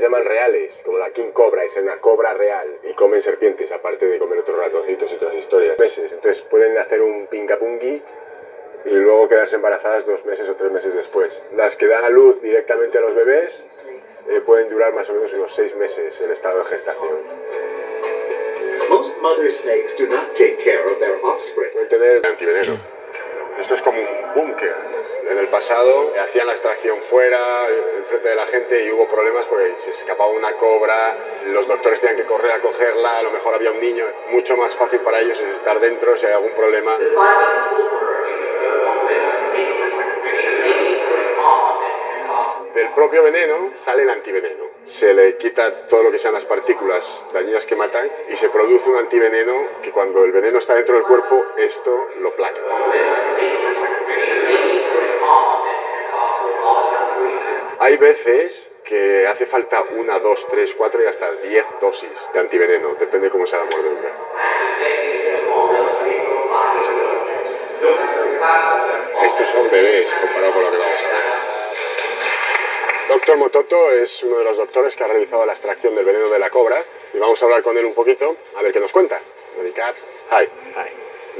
llaman reales, como la King Cobra, es una cobra real. Y comen serpientes, aparte de comer otros ratoncitos y otras historias. Meses, entonces pueden hacer un pincapungui y luego quedarse embarazadas 2 meses o 3 meses después. Las que dan a luz directamente a los bebés pueden durar más o menos unos 6 meses en estado de gestación. Most mother snakes do not take care of their offspring. Pueden tener antiveneno. Esto es como un búnker. En el pasado hacían la extracción fuera, enfrente de la gente, y hubo problemas porque se escapaba una cobra, los doctores tenían que correr a cogerla, a lo mejor había un niño. Mucho más fácil para ellos es estar dentro si hay algún problema. Del propio veneno sale el antiveneno. Se le quita todo lo que sean las partículas dañinas que matan y se produce un antiveneno que cuando el veneno está dentro del cuerpo, esto lo placa. Hay veces que hace falta 1, 2, 3, 4 y hasta 10 dosis de antiveneno, depende cómo sea la mordedura. Estos son bebés comparado con lo que vamos a ver. Dr. Mototo es uno de los doctores que ha realizado la extracción del veneno de la cobra y vamos a hablar con él un poquito, a ver qué nos cuenta. Dedicar. Hi.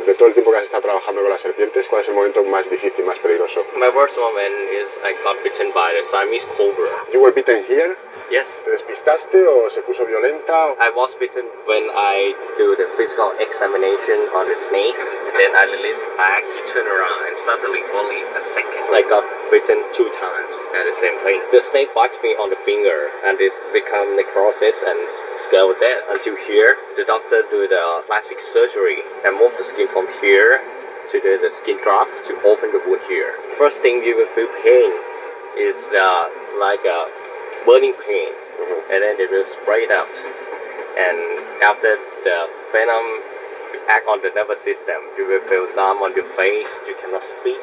De todo el tiempo que has estado trabajando con las serpientes, ¿cuál es el momento más difícil, más peligroso? My worst moment is I got bitten by the Siamese cobra. You were bitten here? Yes. ¿Te despistaste o se puso violenta? I was bitten when I do the physical examination on the snakes, and then I release it back, he turned around, and suddenly only a second. I got bitten 2 times at the same place. The snake bite me on the finger, and it's become necrosis and still dead. Until here, the doctor do the plastic surgery and move the skin from here to the skin graft to open the wound here. First thing you will feel pain is like a burning pain, and then it will spread out. And after the venom act on the nervous system, you will feel numb on your face, you cannot speak.